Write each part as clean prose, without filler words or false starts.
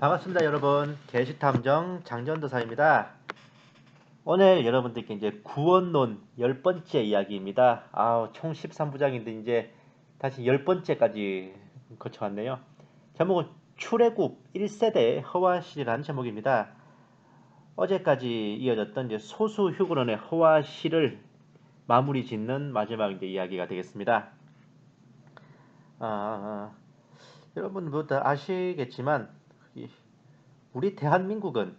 반갑습니다, 여러분. 계시탐정 장전도사입니다. 오늘 여러분들께 이제 구원론 10번째 이야기입니다. 총 13부작인데 이제 다시 10번째까지 거쳐왔네요. 제목은 출애굽 1세대 허와실이라는 제목입니다. 어제까지 이어졌던 이제 소수휴그론의 허와실을 마무리 짓는 마지막 이제 이야기가 되겠습니다. 여러분 모두 아시겠지만 우리 대한민국은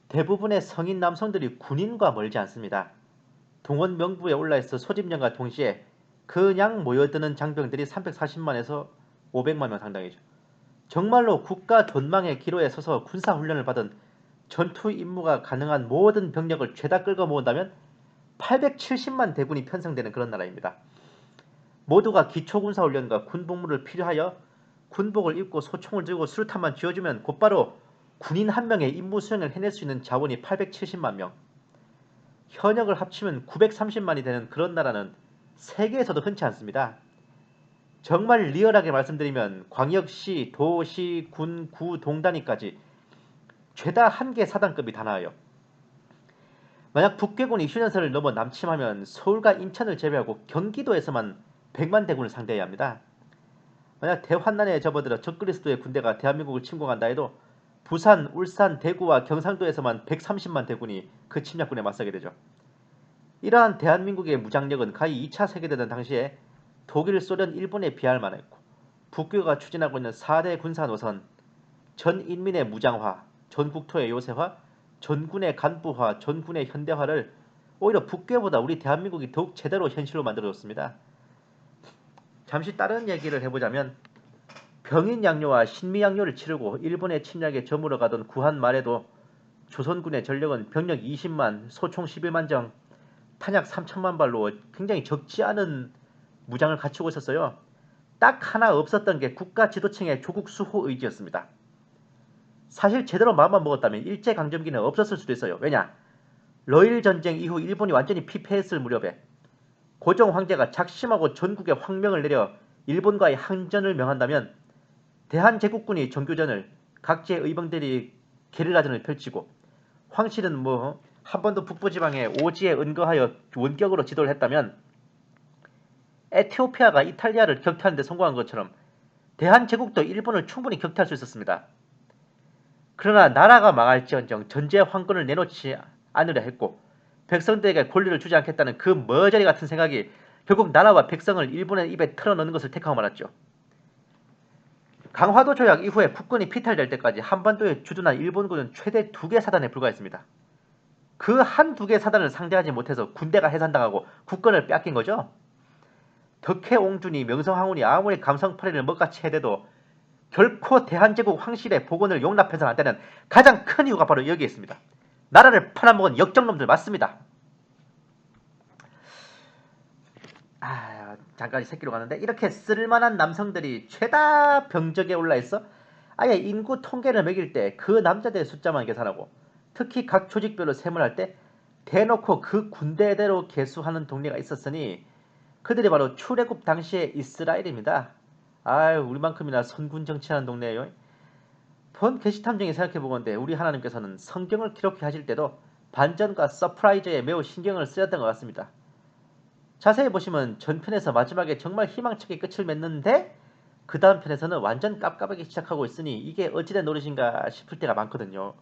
대부분의 성인 남성들이 군인과 멀지 않습니다. 동원 명부에 올라있어 소집령과 동시에 그냥 모여드는 장병들이 340만에서 500만 명 상당이죠. 정말로 국가 존망의 기로에 서서 군사훈련을 받은 전투 임무가 가능한 모든 병력을 죄다 끌고 모은다면 870만 대군이 편성되는 그런 나라입니다. 모두가 기초군사훈련과 군복무를 필요하여 군복을 입고 소총을 들고 수류탄만 쥐어주면 곧바로 군인 한 명의 임무 수행을 해낼 수 있는 자원이 870만 명. 현역을 합치면 930만이 되는 그런 나라는 세계에서도 흔치 않습니다. 정말 리얼하게 말씀드리면 광역시, 도시, 군, 구, 동단위까지 죄다 한 개 사단급이 다 나와요. 만약 북괴군이 휴전선을 넘어 남침하면 서울과 인천을 제외하고 경기도에서만 100만 대군을 상대해야 합니다. 만약 대환란에 접어들어 적그리스도의 군대가 대한민국을 침공한다 해도 부산, 울산, 대구와 경상도에서만 130만 대군이 그 침략군에 맞서게 되죠. 이러한 대한민국의 무장력은 가히 2차 세계대전 당시에 독일, 소련, 일본에 비할 만했고 북괴가 추진하고 있는 4대 군사 노선, 전 인민의 무장화, 전 국토의 요새화, 전군의 간부화, 전군의 현대화를 오히려 북괴보다 우리 대한민국이 더욱 제대로 현실로 만들어줬습니다. 잠시 다른 얘기를 해보자면 병인 양요와 신미 양요를 치르고 일본의 침략에 저물어 가던 구한 말에도 조선군의 전력은 병력 20만, 소총 11만 정, 탄약 3천만 발로 굉장히 적지 않은 무장을 갖추고 있었어요. 딱 하나 없었던 게 국가 지도층의 조국 수호 의지였습니다. 사실 제대로 마음만 먹었다면 일제강점기는 없었을 수도 있어요. 왜냐? 러일 전쟁 이후 일본이 완전히 피폐했을 무렵에 고종 황제가 작심하고 전국에 황명을 내려 일본과의 항전을 명한다면 대한제국군이 정교전을 각지의 의병들이 게릴라전을 펼치고 황실은 한 번도 북부지방에 오지에 은거하여 원격으로 지도를 했다면 에티오피아가 이탈리아를 격퇴하는 데 성공한 것처럼 대한제국도 일본을 충분히 격퇴할 수 있었습니다. 그러나 나라가 망할지언정 전제 황권을 내놓지 않으려 했고 백성들에게 권리를 주지 않겠다는 그 머저리 같은 생각이 결국 나라와 백성을 일본의 입에 틀어넣는 것을 택하고 말았죠. 강화도 조약 이후에 국군이 피탈될 때까지 한반도에 주둔한 일본군은 최대 2개 사단에 불과했습니다. 그 한 2개 사단을 상대하지 못해서 군대가 해산당하고 국권을 뺏긴 거죠. 덕혜옹준이 명성황후니 아무리 감성팔이를 먹같이 해대도 결코 대한제국 황실의 복원을 용납해서는 안 되는 가장 큰 이유가 바로 여기에 있습니다. 나라를 팔아먹은 역적놈들 맞습니다. 잠깐 새끼로 가는데 이렇게 쓸만한 남성들이 죄다 병적에 올라있어 아예 인구 통계를 매길 때 그 남자들의 숫자만 계산하고 특히 각 조직별로 세문할 때 대놓고 그 군대대로 개수하는 동네가 있었으니 그들이 바로 출애굽 당시의 이스라엘입니다. 우리만큼이나 선군 정치하는 동네예요. 본 게시탐정이 생각해보건대 우리 하나님께서는 성경을 기록해 하실 때도 반전과 서프라이즈에 매우 신경을 쓰였던 것 같습니다. 자세히 보시면 전편에서 마지막에 정말 희망차게 끝을 맺는데 그 다음 편에서는 완전 깝깝하게 시작하고 있으니 이게 어찌된 노릇인가 싶을 때가 많거든요.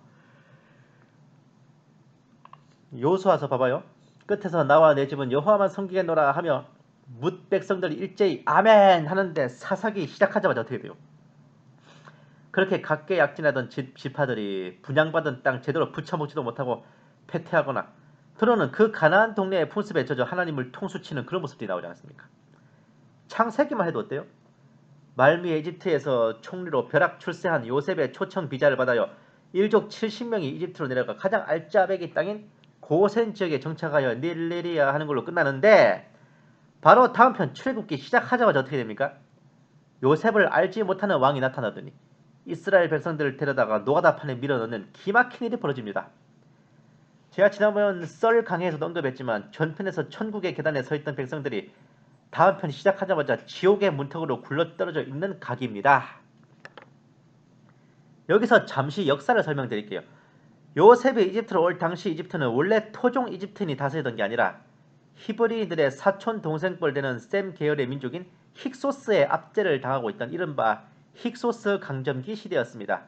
요수와서 봐봐요. 끝에서 나와 내 집은 여호와만 섬기겠노라 하며 뭇 백성들이 일제히 아멘 하는데 사사기 시작하자마자 어떻게 돼요? 그렇게 각계약진하던 지파들이 분양받은 땅 제대로 부쳐먹지도 못하고 패퇴하거나 들어오는 그 가나안 동네의 풍습에 젖어 하나님을 통수치는 그런 모습들이 나오지 않습니까? 창세기만 해도 어때요? 말미에 이집트에서 총리로 벼락 출세한 요셉의 초청 비자를 받아요. 일족 70명이 이집트로 내려가 가장 알짜배기 땅인 고센 지역에 정착하여 닐리리아 하는 걸로 끝나는데 바로 다음 편 출애굽기 시작하자마자 어떻게 됩니까? 요셉을 알지 못하는 왕이 나타나더니 이스라엘 백성들을 데려다가 노가다판에 밀어넣는 기막힌 일이 벌어집니다. 제가 지난번 썰 강의에서도 언급했지만 전편에서 천국의 계단에 서있던 백성들이 다음 편 시작하자마자 지옥의 문턱으로 굴러떨어져 있는 각입니다. 여기서 잠시 역사를 설명드릴게요. 요셉이 이집트로 올 당시 이집트는 원래 토종 이집트인이 다스리던 게 아니라 히브리인들의 사촌 동생뻘 되는 셈 계열의 민족인 힉소스의 압제를 당하고 있던 이른바 힉소스 강점기 시대였습니다.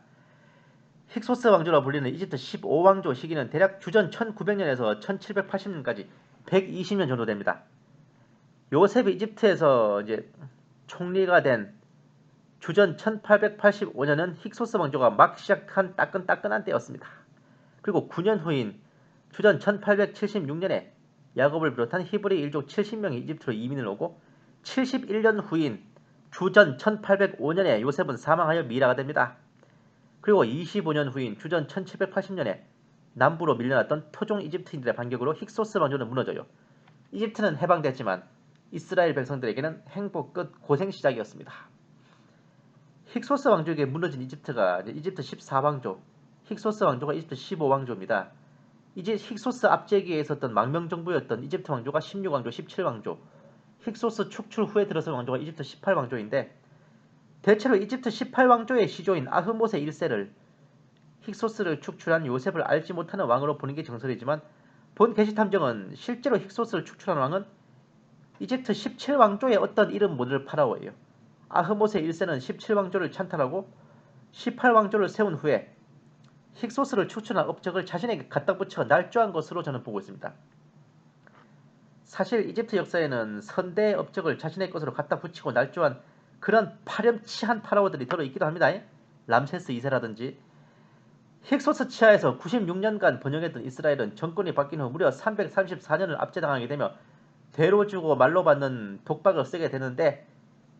힉소스 왕조라 불리는 이집트 15왕조 시기는 대략 주전 1900년에서 1780년까지 120년 정도 됩니다. 요셉이 이집트에서 이제 총리가 된 주전 1885년은 힉소스 왕조가 막 시작한 따끈따끈한 때였습니다. 그리고 9년 후인 주전 1876년에 야곱을 비롯한 히브리 일족 70명이 이집트로 이민을 오고 71년 후인 주전 1805년에 요셉은 사망하여 미라가 됩니다. 그리고 25년 후인 주전 1780년에 남부로 밀려났던 토종 이집트인들의 반격으로 힉소스 왕조는 무너져요. 이집트는 해방됐지만 이스라엘 백성들에게는 행복 끝 고생 시작이었습니다. 힉소스 왕조에게 무너진 이집트가 이집트 14왕조, 힉소스 왕조가 이집트 15왕조입니다. 이제 힉소스 압제기에 있었던 망명정부였던 이집트 왕조가 16왕조, 17왕조, 힉소스 축출 후에 들어선 왕조가 이집트 18왕조인데 대체로 이집트 18왕조의 시조인 아흐모세 1세를 힉소스를 축출한 요셉을 알지 못하는 왕으로 보는 게 정설이지만 본 게시탐정은 실제로 힉소스를 축출한 왕은 이집트 17왕조의 어떤 이름 모델 파라오예요. 아흐모세 1세는 17왕조를 찬탈하고 18왕조를 세운 후에 힉소스를 축출한 업적을 자신에게 갖다 붙여 날조한 것으로 저는 보고 있습니다. 사실 이집트 역사에는 선대의 업적을 자신의 것으로 갖다 붙이고 날조한 그런 파렴치한 파라오들이 들어있기도 합니다. 람세스 2세라든지. 힉소스 치하에서 96년간 번영했던 이스라엘은 정권이 바뀐 후 무려 334년을 압제당하게 되며 대로 주고 말로 받는 독박을 쓰게 되는데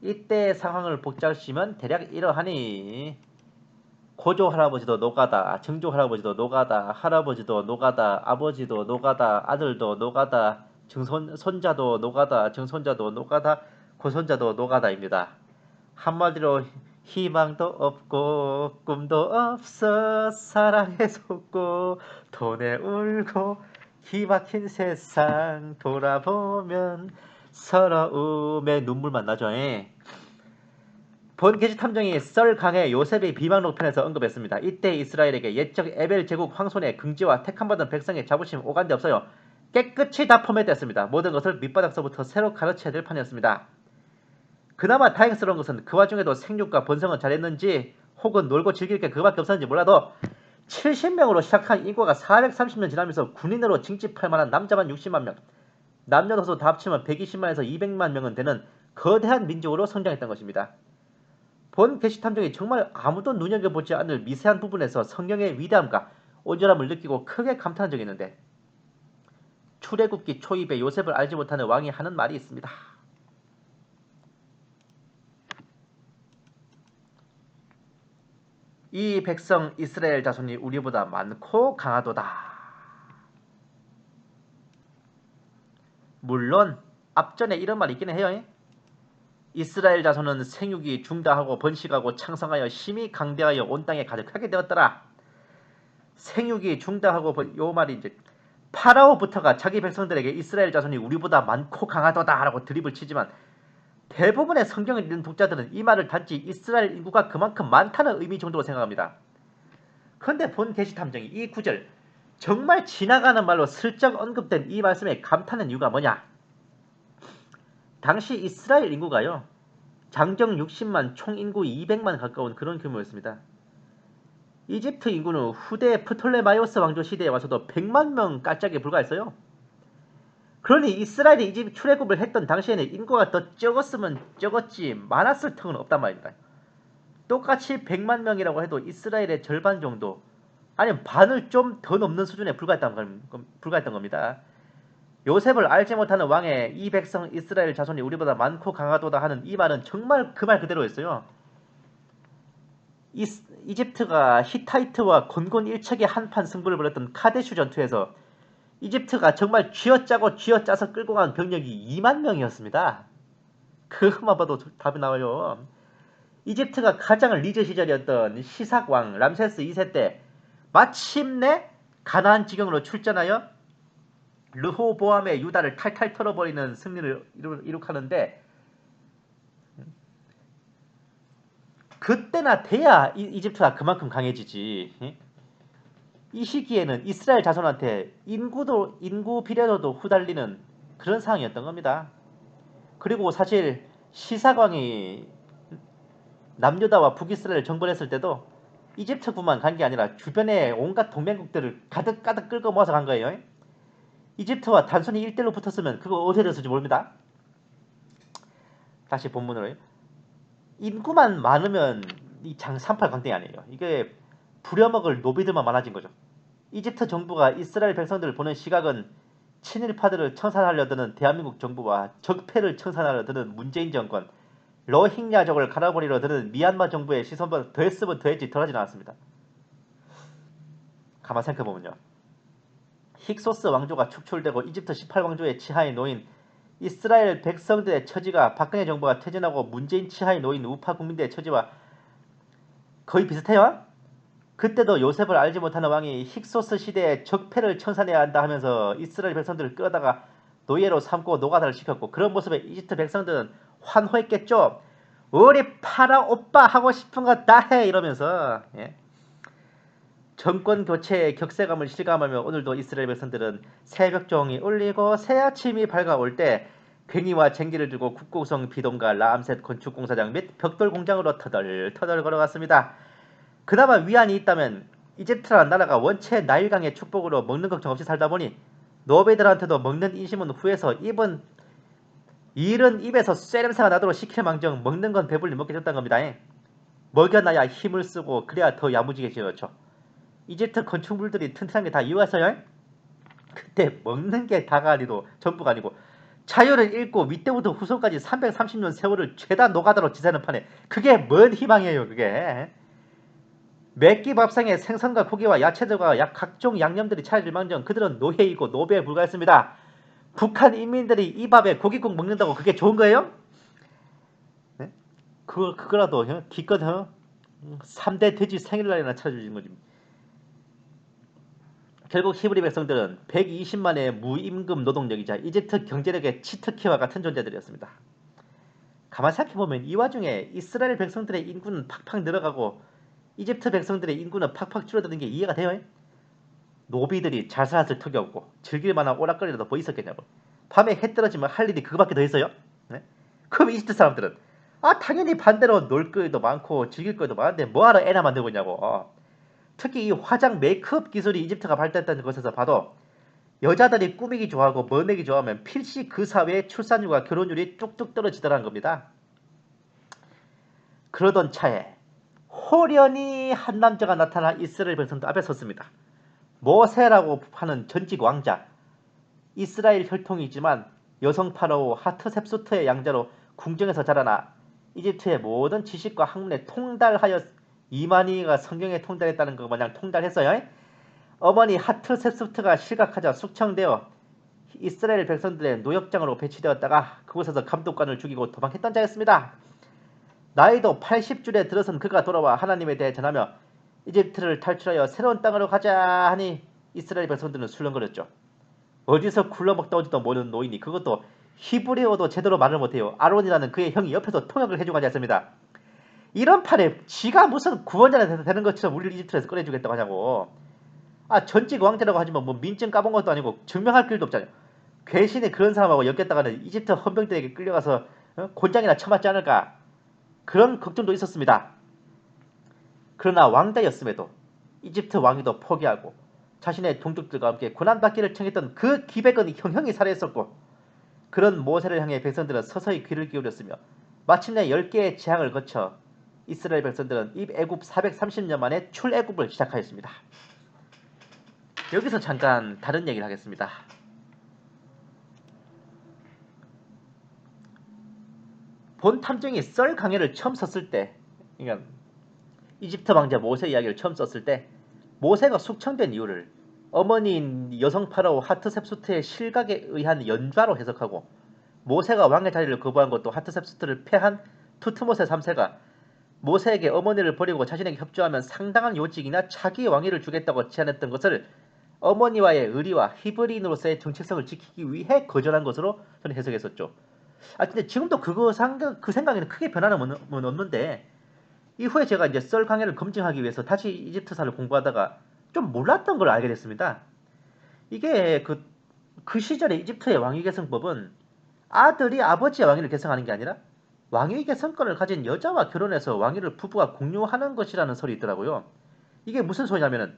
이때의 상황을 복잡시면 대략 이러하니 고조 할아버지도 노가다, 증조 할아버지도 노가다, 할아버지도 노가다, 아버지도 노가다, 아들도 노가다, 손자도 노가다, 증손자도 노가다, 고손자도 노가다입니다. 한마디로 희망도 없고 꿈도 없어 사랑에 속고 돈에 울고 기막힌 세상 돌아보면 서러움에 눈물만 나죠. 본 게시탐정이 썰강의 요셉의 비방록 편에서 언급했습니다. 이때 이스라엘에게 옛적 에벨 제국 황손의 긍지와 택함받은 백성의 자부심 오간데 없어요. 깨끗이 다 포맷됐습니다. 모든 것을 밑바닥서부터 새로 가르쳐야 될 판이었습니다. 그나마 다행스러운 것은 그 와중에도 생육과 번성은 잘했는지 혹은 놀고 즐길 게 그밖에 없었는지 몰라도 70명으로 시작한 인구가 430년 지나면서 군인으로 징집할 만한 남자만 60만 명, 남녀노소 다 합치면 120만에서 200만 명은 되는 거대한 민족으로 성장했던 것입니다. 본 게시탐정이 정말 아무도 눈여겨보지 않을 미세한 부분에서 성경의 위대함과 온전함을 느끼고 크게 감탄한 적이 있는데 출애굽기 초입에 요셉을 알지 못하는 왕이 하는 말이 있습니다. 이 백성 이스라엘 자손이 우리보다 많고 강하도다. 물론 앞전에 이런 말이 있긴 해요. 이스라엘 자손은 생육이 중다하고 번식하고 창성하여 심히 강대하여 온 땅에 가득하게 되었더라. 생육이 중다하고 요 말이 이제 파라오부터가 자기 백성들에게 이스라엘 자손이 우리보다 많고 강하도다 라고 드립을 치지만 대부분의 성경을 읽는 독자들은 이 말을 단지 이스라엘 인구가 그만큼 많다는 의미 정도로 생각합니다. 그런데 본 게시탐정이 이 구절 정말 지나가는 말로 슬쩍 언급된 이 말씀에 감탄한 이유가 뭐냐? 당시 이스라엘 인구가요. 장정 60만, 총 인구 200만 가까운 그런 규모였습니다. 이집트 인구는 후대 프톨레마이오스 왕조 시대에 와서도 100만 명 깔짝에 불과했어요. 그러니 이스라엘이 이집트 출애굽을 했던 당시에는 인구가 더 적었으면 적었지 많았을 턱은 없단 말입니다. 똑같이 100만 명이라고 해도 이스라엘의 절반 정도 아니면 반을 좀 더 넘는 수준에 불과했던 겁니다. 요셉을 알지 못하는 왕의 이 백성 이스라엘 자손이 우리보다 많고 강하도다 하는 이 말은 정말 그 말 그대로였어요. 이집트가 히타이트와 곤곤 일척의 한판 승부를 벌였던 카데슈 전투에서 이집트가 정말 쥐어짜고 쥐어짜서 끌고 간 병력이 2만 명이었습니다. 그것만 봐도 답이 나와요. 이집트가 가장 리저 시절이었던 시삭왕 람세스 2세 때 마침내 가나안 지경으로 출전하여 르호보암의 유다를 탈탈 털어버리는 승리를 이룩하는데 그때나 돼야 이집트가 그만큼 강해지지. 예? 이 시기에는 이스라엘 자손한테 인구 비례도도 후달리는 그런 상황이었던 겁니다. 그리고 사실 시사광이 남유다와 북이스라엘을 정벌했을 때도 이집트군만 간 게 아니라 주변에 온갖 동맹국들을 가득가득 끌고 모아서 간 거예요. 이집트와 단순히 1대1로 붙었으면 그거 어디에 됐을지 모릅니다. 다시 본문으로. 인구만 많으면 이 장 38 강등이 아니에요. 이게 부려먹을 노비들만 많아진 거죠. 이집트 정부가 이스라엘 백성들을 보는 시각은 친일파들을 청산하려 드는 대한민국 정부와 적폐를 청산하려 드는 문재인 정권, 로힝야족을 갈아버리려 드는 미얀마 정부의 시선보다 더했으면 더했지 덜하진 않았습니다. 가만 생각해보면요. 힉소스 왕조가 축출되고 이집트 18왕조의 치하에 놓인 이스라엘 백성들의 처지가 박근혜 정부가 퇴진하고 문재인 치하에 놓인 우파 국민들의 처지와 거의 비슷해요. 그때도 요셉을 알지 못하는 왕이 힉소스 시대에 적폐를 청산해야 한다 하면서 이스라엘 백성들을 끌어다가 노예로 삼고 노가다를 시켰고, 그런 모습에 이집트 백성들은 환호했겠죠. 우리 파라 오빠 하고 싶은 거 다 해 이러면서. 예? 정권 교체의 격세감을 실감하며 오늘도 이스라엘 백성들은 새벽종이 울리고 새아침이 밝아올 때 괭이와 쟁기를 들고 국고성 비동가 라암셋 건축공사장 및 벽돌 공장으로 터덜터덜 걸어갔습니다. 그나마 위안이 있다면 이집트라는 나라가 원체 나일강의 축복으로 먹는 걱정 없이 살다 보니 노베들한테도 먹는 인심은 후에서 일은 입에서 쇠냄새가 나도록 시킬망정 먹는 건 배불리 먹게 됐다는 겁니다. 먹여놔야 힘을 쓰고 그래야 더 야무지게지었죠. 이집트 건축물들이 튼튼한 게 다 이유였어요. 그때 먹는 게 다가 아니고 전부가 아니고 자유를 잃고 윗대부터 후손까지 330년 세월을 죄다 노가다로 지새는 판에 그게 뭔 희망이에요. 그게 매끼 밥상에 생선과 고기와 야채들과 각종 양념들이 차려질 망정 그들은 노예이고 노배에 불과했습니다. 북한 인민들이 이 밥에 고깃국 먹는다고 그게 좋은 거예요? 네? 그거라도 기껏 3대 돼지 생일날이나 차려주는 거지. 결국 히브리 백성들은 120만의 무임금 노동력이자 이집트 경제력의 치트키와 같은 존재들이었습니다. 가만 생각해보면 이 와중에 이스라엘 백성들의 인구는 팍팍 늘어가고 이집트 백성들의 인구는 팍팍 줄어드는 게 이해가 돼요? 노비들이 잘 살았을 턱이 없고 즐길 만한 오락거리라도 뭐 있었겠냐고. 밤에 해 떨어지면 할 일이 그거밖에 더 있어요? 네? 그럼 이집트 사람들은 당연히 반대로 놀 거리도 많고 즐길 거리도 많은데 뭐하러 애나 만들고 있냐고. 특히 이 화장 메이크업 기술이 이집트가 발달했다는 것에서 봐도 여자들이 꾸미기 좋아하고 멋내기 좋아하면 필시 그 사회의 출산율과 결혼율이 뚝뚝 떨어지더라는 겁니다. 그러던 차에 호련히 한 남자가 나타나 이스라엘 백성들 앞에 섰습니다. 모세라고 하는 전직 왕자, 이스라엘 혈통이지만 여성 파라오 하트셉수트의 양자로 궁정에서 자라나 이집트의 모든 지식과 학문에 통달하여 이만희가 성경에 통달했다는 것 마냥 통달했어요. 어머니 하트셉수트가 실각하자 숙청되어 이스라엘 백성들의 노역장으로 배치되었다가 그곳에서 감독관을 죽이고 도망했던 자였습니다. 나이도 80줄에 들어선 그가 돌아와 하나님에 대해 전하며 이집트를 탈출하여 새로운 땅으로 가자 하니 이스라엘 백성들은 술렁거렸죠. 어디서 굴러먹다 오지도 모르는 노인이 그것도 히브리어도 제대로 말을 못해요. 아론이라는 그의 형이 옆에서 통역을 해주고 앉았습니다. 이런 판에 지가 무슨 구원자가 되는 것처럼 우리를 이집트에서 꺼내주겠다고 하냐고. 전직 왕자라고 하지만 뭐 민증 까본 것도 아니고 증명할 길도 없잖아요. 괴신에 그런 사람하고 엮였다가는 이집트 헌병들에게 끌려가서 곤장이나 쳐맞지 않을까. 그런 걱정도 있었습니다. 그러나 왕자였음에도 이집트 왕위도 포기하고 자신의 동족들과 함께 고난받기를 청했던 그 기백은 형형이 살해했었고, 그런 모세를 향해 백성들은 서서히 귀를 기울였으며 마침내 10개의 재앙을 거쳐 이스라엘 백성들은 입애굽 430년 만에 출애굽을 시작하였습니다. 여기서 잠깐 다른 얘기를 하겠습니다. 본 탐정이 썰 강해를 처음 썼을 때, 그러니까 이집트 왕자 모세 이야기를 처음 썼을 때 모세가 숙청된 이유를 어머니인 여성 파라오 하트셉수트의 실각에 의한 연좌로 해석하고, 모세가 왕의 자리를 거부한 것도 하트셉수트를 패한 투트모세 3세가 모세에게 어머니를 버리고 자신에게 협조하면 상당한 요직이나 차기 왕위를 주겠다고 제안했던 것을 어머니와의 의리와 히브리인으로서의 정체성을 지키기 위해 거절한 것으로 저는 해석했었죠. 근데 지금도 그 생각에는 크게 변화는 없는데, 이후에 제가 이제 썰 강해를 검증하기 위해서 다시 이집트사를 공부하다가 좀 몰랐던 걸 알게 됐습니다. 이게 그 시절에 이집트의 왕위 계승법은 아들이 아버지의 왕위를 계승하는 게 아니라 왕위 계승권을 가진 여자와 결혼해서 왕위를 부부가 공유하는 것이라는 설이 있더라고요. 이게 무슨 소리냐면은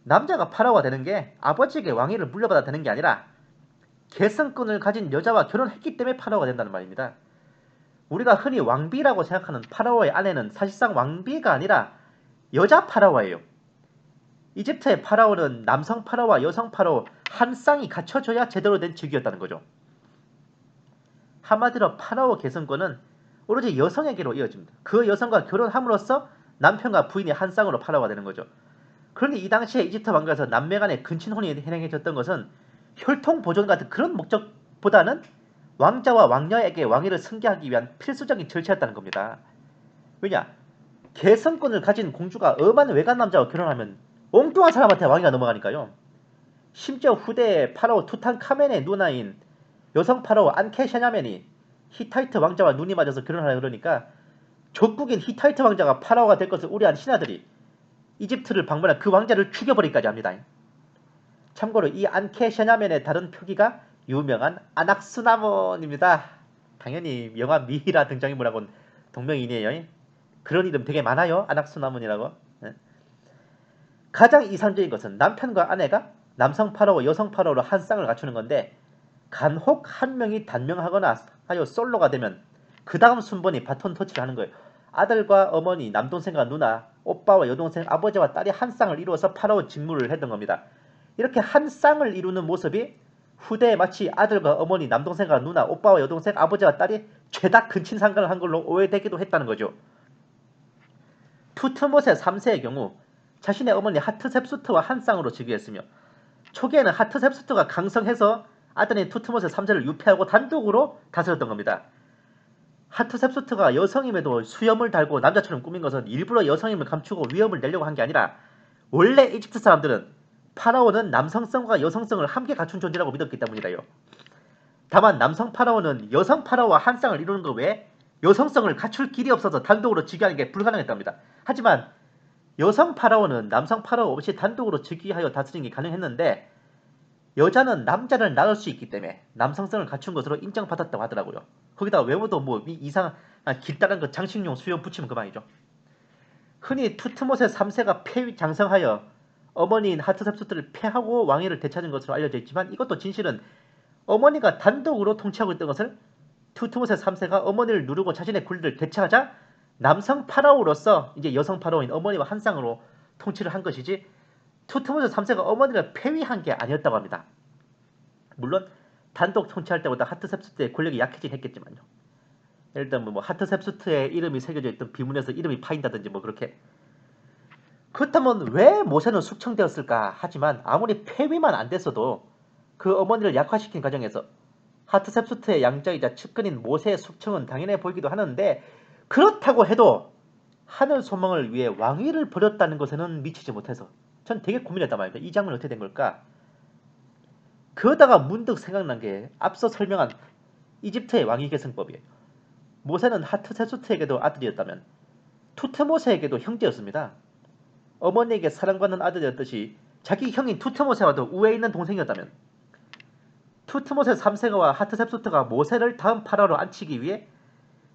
남자가 파라오가 되는 게 아버지에게 왕위를 물려받아 되는 게 아니라 계승권을 가진 여자와 결혼했기 때문에 파라오가 된다는 말입니다. 우리가 흔히 왕비라고 생각하는 파라오의 아내는 사실상 왕비가 아니라 여자 파라오예요. 이집트의 파라오는 남성 파라오와 여성 파라오 한 쌍이 갖춰져야 제대로 된 직위였다는 거죠. 한마디로 파라오 계승권은 오로지 여성에게로 이어집니다. 그 여성과 결혼함으로써 남편과 부인이 한 쌍으로 파라오가 되는 거죠. 그런데 이 당시에 이집트 왕가에서 남매 간의 근친혼이 행해졌던 것은 혈통 보존 같은 그런 목적보다는 왕자와 왕녀에게 왕위를 승계하기 위한 필수적인 절차였다는 겁니다. 왜냐? 계승권을 가진 공주가 엄한 외간 남자와 결혼하면 엉뚱한 사람한테 왕위가 넘어가니까요. 심지어 후대 파라오 투탕카멘의 누나인 여성 파라오 안케샤냐멘이 히타이트 왕자와 눈이 맞아서 결혼하려 그러니까 적국인 히타이트 왕자가 파라오가 될 것을 우려한 신하들이 이집트를 방문한 그 왕자를 죽여버리기까지 합니다. 참고로 이 안케샤냐멘의 다른 표기가 유명한 아낙스나몬입니다. 당연히 영화 미히라 등장인물하고는 동명이인이에요. 그런 이름 되게 많아요. 아낙스나몬이라고. 가장 이상적인 것은 남편과 아내가 남성 파라오, 여성 파라오로 한 쌍을 갖추는 건데 간혹 한 명이 단명하거나 하여 솔로가 되면 그 다음 순번이 바톤 터치를 하는 거예요. 아들과 어머니, 남동생과 누나, 오빠와 여동생, 아버지와 딸이 한 쌍을 이루어서 파라오 직무를 했던 겁니다. 이렇게 한 쌍을 이루는 모습이 후대에 마치 아들과 어머니, 남동생과 누나, 오빠와 여동생, 아버지와 딸이 죄다 근친상간을 한 걸로 오해되기도 했다는 거죠. 투트모세 3세의 경우 자신의 어머니 하트셉수트와 한 쌍으로 즉위했으며 초기에는 하트셉수트가 강성해서 아들인 투트모세 3세를 유폐하고 단독으로 다스렸던 겁니다. 하트셉수트가 여성임에도 수염을 달고 남자처럼 꾸민 것은 일부러 여성임을 감추고 위험을 내려고 한 게 아니라 원래 이집트 사람들은 파라오는 남성성과 여성성을 함께 갖춘 존재라고 믿었기 때문이래요. 다만 남성 파라오는 여성 파라오와 한 쌍을 이루는 것 외에 여성성을 갖출 길이 없어서 단독으로 즉위하는 게 불가능했답니다. 하지만 여성 파라오는 남성 파라오 없이 단독으로 즉위하여 다스리는 게 가능했는데 여자는 남자를 낳을 수 있기 때문에 남성성을 갖춘 것으로 인정받았다고 하더라고요. 거기다가 외모도 뭐 이상한 길다란 그 장식용 수염 붙이면 그만이죠. 흔히 투트모세 3세가 폐장성하여 어머니인 하트셉수트를 폐하고 왕위를 되찾은 것으로 알려져 있지만 이것도 진실은 어머니가 단독으로 통치하고 있던 것을 투트모세 3세가 어머니를 누르고 자신의 권리를 되찾아 남성 파라오로서 이제 여성 파라오인 어머니와 한 쌍으로 통치를 한 것이지 투트모세 3세가 어머니를 폐위한 게 아니었다고 합니다. 물론 단독 통치할 때보다 하트셉수트의 권력이 약해진 했겠지만요. 예를 들면 뭐 하트셉수트의 이름이 새겨져 있던 비문에서 이름이 파인다든지 뭐 그렇게. 그렇다면 왜 모세는 숙청되었을까? 하지만 아무리 폐위만 안 됐어도 그 어머니를 약화시킨 과정에서 하트셉수트의 양자이자 측근인 모세의 숙청은 당연해 보이기도 하는데 그렇다고 해도 하늘 소망을 위해 왕위를 버렸다는 것에는 미치지 못해서 전 되게 고민했단 말입니다. 이 장면이 어떻게 된 걸까? 그러다가 문득 생각난 게 앞서 설명한 이집트의 왕위 계승법이에요. 모세는 하트세수트에게도 아들이었다면 투트모세에게도 형제였습니다. 어머니에게 사랑받는 아들이었듯이 자기 형인 투트모세와도 우애 있는 동생이었다면 투트모세 3세가와 하트셉수트가 모세를 다음 파라오로 앉히기 위해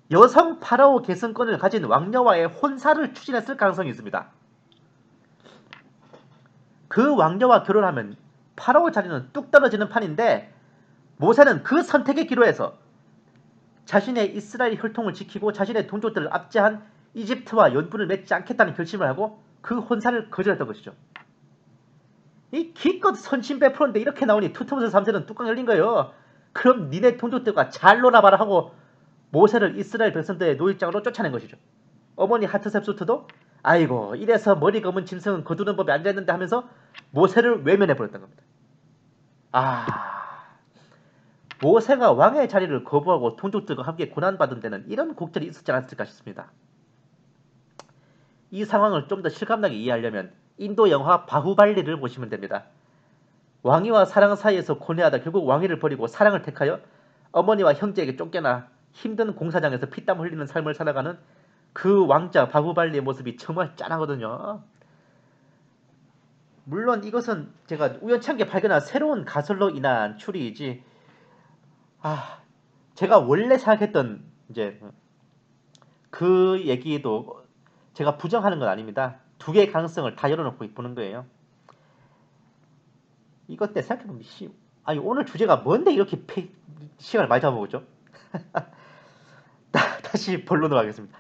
여성 파라오 계승권을 가진 왕녀와의 혼사를 추진했을 가능성이 있습니다. 그 왕녀와 결혼하면 파라오 자리는 뚝 떨어지는 판인데 모세는 그 선택에 기로해서 자신의 이스라엘 혈통을 지키고 자신의 동족들을 압제한 이집트와 연분을 맺지 않겠다는 결심을 하고 그 혼사를 거절했던 것이죠. 이 기껏 선심 베풀었는데 이렇게 나오니 투트모세 3세는 뚜껑 열린 거예요. 그럼 니네 동족들과 잘 놀아봐라 하고 모세를 이스라엘 백성들의 노일장으로 쫓아낸 것이죠. 어머니 하트셉수트도 아이고 이래서 머리 검은 짐승은 거두는 법에 앉아있는데 하면서 모세를 외면해버렸던 겁니다. 모세가 왕의 자리를 거부하고 동족들과 함께 고난받은 데는 이런 곡절이 있었지 않았을까 싶습니다. 이 상황을 좀 더 실감나게 이해하려면 인도 영화 바후발리를 보시면 됩니다. 왕위와 사랑 사이에서 고뇌하다 결국 왕위를 버리고 사랑을 택하여 어머니와 형제에게 쫓겨나 힘든 공사장에서 피땀 흘리는 삶을 살아가는 그 왕자 바후발리의 모습이 정말 짠하거든요. 물론 이것은 제가 우연찮게 발견한 새로운 가설로 인한 추리이지, 아, 제가 원래 생각했던 이제 그 얘기도 제가 부정하는 건 아닙니다. 두 개의 가능성을 다 열어놓고 보는 거예요. 이것 때 생각해보면 아니 오늘 주제가 뭔데 이렇게 시간을 많이 잡아보죠? 다시 본론으로 하겠습니다.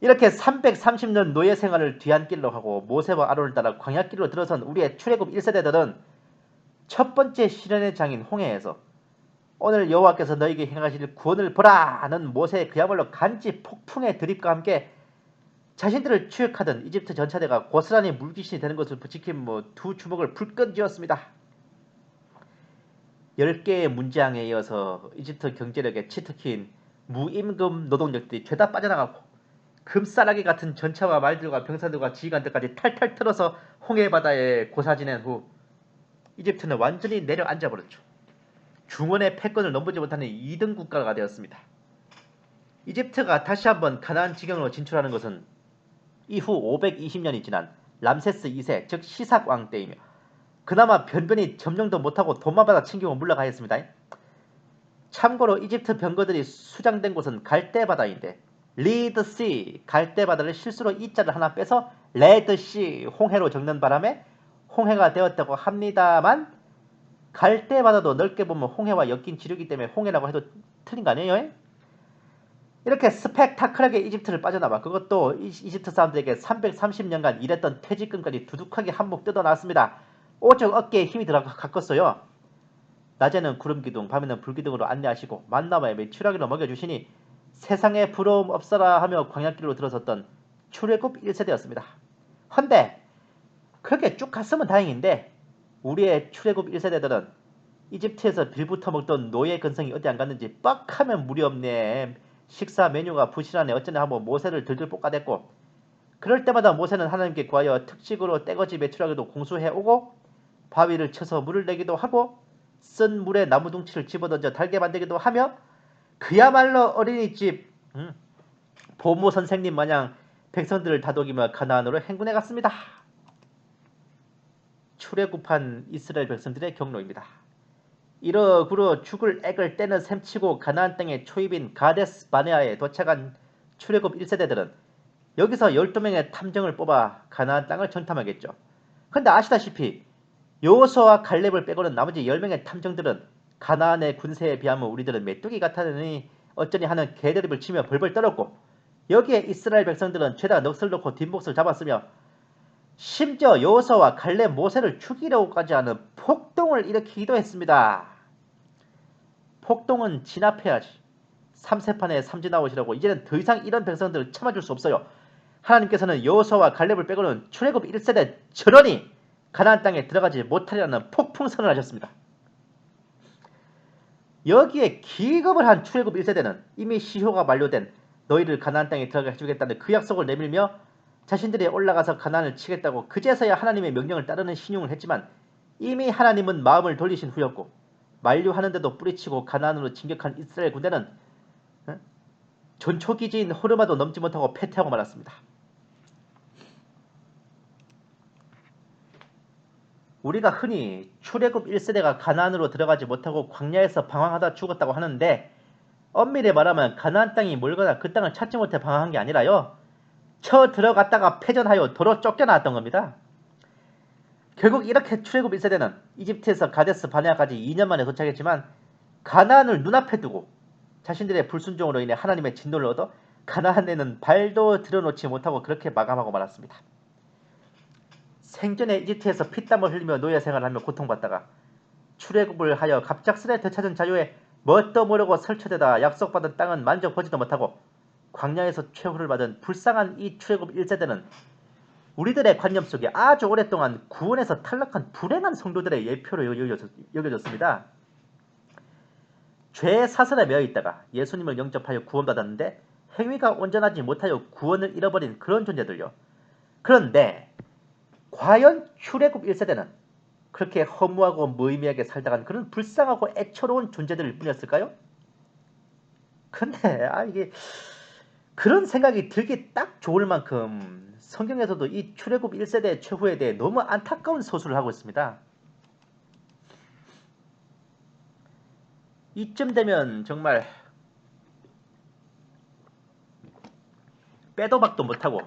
이렇게 330년 노예 생활을 뒤안길로 하고 모세와 아론을 따라 광야길로 들어선 우리의 출애굽 1세대들은 첫 번째 시련의 장인 홍해에서 오늘 여호와께서 너에게 행하실 구원을 보라 하는 모세의 그야말로 간지 폭풍의 드립과 함께 자신들을 추격하던 이집트 전차대가 고스란히 물귀신이 되는 것을 부지킨 두 주먹을 불끈 쥐었습니다. 10개의 문장에 이어서 이집트 경제력에 치트키인 무임금 노동력들이 죄다 빠져나가고 금싸라기 같은 전차와 말들과 병사들과 지휘관들까지 탈탈 털어서 홍해 바다에 고사 지낸 후 이집트는 완전히 내려앉아버렸죠. 중원의 패권을 넘보지 못하는 2등 국가가 되었습니다. 이집트가 다시 한번 가나안 지경으로 진출하는 것은 이후 520년이 지난 람세스 2세 즉 시삭 왕 때이며 그나마 변변히 점령도 못하고 돈만 받아 챙기고 물러가였습니다. 참고로 이집트 병거들이 수장된 곳은 갈대바다인데 리드시 갈대바다를 실수로 이자를 하나 빼서 레드시 홍해로 적는 바람에 홍해가 되었다고 합니다만 갈대바다도 넓게 보면 홍해와 엮인 지류이기 때문에 홍해라고 해도 틀린 거 아니에요? 이렇게 스펙타클하게 이집트를 빠져나와 그것도 이집트 사람들에게 330년간 일했던 퇴직금까지 두둑하게 한몫 뜯어놨습니다. 오죽 어깨에 힘이 들어갔겠어요. 낮에는 구름기둥 밤에는 불기둥으로 안내하시고 만나마에 매출하기로 먹여주시니 세상에 부러움 없어라 하며 광야길로 들어섰던 출애굽 1세대였습니다. 헌데 그렇게 쭉 갔으면 다행인데 우리의 출애굽 1세대들은 이집트에서 빌부터 먹던 노예 근성이 어디 안 갔는지 뻑하면 무리 없네. 식사 메뉴가 부실하네. 어쩌냐 하고 모세를 들들 볶아댔고 그럴 때마다 모세는 하나님께 구하여 특식으로 떼거지 매출하기도 공수해오고 바위를 쳐서 물을 내기도 하고 쓴 물에 나무둥치를 집어던져 달게 만들기도 하며 그야말로 어린이집 보모 선생님 마냥 백성들을 다독이며 가나안으로 행군해 갔습니다. 출애굽한 이스라엘 백성들의 경로입니다. 이러구러 죽을 액을 떼는 셈치고 가나안 땅의 초입인 가데스 바네아에 도착한 출애굽 1세대들은 여기서 12명의 탐정을 뽑아 가나안 땅을 정탐하겠죠. 근데 아시다시피 여호수아와 갈렙을 빼고는 나머지 10명의 탐정들은 가나안의 군세에 비하면 우리들은 메뚜기 같다느니 어쩌니 하는 개드립을 치며 벌벌 떨었고 여기에 이스라엘 백성들은 죄다 넋을 놓고 뒷목을 잡았으며 심지어 여호수아와 갈렙 모세를 죽이려고까지 하는 폭동을 일으키기도 했습니다. 폭동은 진압해야지. 3세판에 삼진아웃이라고 이제는 더 이상 이런 백성들을 참아줄 수 없어요. 하나님께서는 여호수아와 갈렙을 빼고는 출애굽 1세대 전원이 가나안 땅에 들어가지 못하리라는 폭풍선을 하셨습니다. 여기에 기겁을 한 출애굽 1세대는 이미 시효가 만료된 너희를 가나안 땅에 들어가게 해주겠다는 그 약속을 내밀며 자신들이 올라가서 가나안을 치겠다고 그제서야 하나님의 명령을 따르는 신용을 했지만 이미 하나님은 마음을 돌리신 후였고 만류하는데도 뿌리치고 가나안으로 진격한 이스라엘 군대는 전초기지인 호르마도 넘지 못하고 패퇴하고 말았습니다. 우리가 흔히 출애굽 1세대가 가나안으로 들어가지 못하고 광야에서 방황하다 죽었다고 하는데 엄밀히 말하면 가나안 땅이 멀거나 그 땅을 찾지 못해 방황한 게 아니라요. 쳐 들어갔다가 패전하여 도로 쫓겨나왔던 겁니다. 결국 이렇게 출애굽 1세대는 이집트에서 가데스 바네아까지 2년 만에 도착했지만 가나안을 눈앞에 두고 자신들의 불순종으로 인해 하나님의 진노를 얻어 가나안에는 발도 들여놓지 못하고 그렇게 마감하고 말았습니다. 생전에 이집트에서 피땀을 흘리며 노예 생활을 하며 고통받다가 출애굽을 하여 갑작스레 되찾은 자유에 뭣도 모르고 설쳐대다 약속받은 땅은 만져보지도 못하고 광야에서 최후를 받은 불쌍한 이 출애굽 1세대는 우리들의 관념 속에 아주 오랫동안 구원에서 탈락한 불행한 성도들의 예표로 여겨졌습니다. 죄의 사슬에 매여 있다가 예수님을 영접하여 구원받았는데 행위가 온전하지 못하여 구원을 잃어버린 그런 존재들요. 그런데 과연 출애굽 1세대는 그렇게 허무하고 무의미하게 살다간 그런 불쌍하고 애처로운 존재들일 뿐이었을까요? 근데 이게 그런 생각이 들기 딱 좋을 만큼 성경에서도 이 출애굽 1세대 최후에 대해 너무 안타까운 서술을 하고 있습니다. 이쯤 되면 정말 빼도 박도 못하고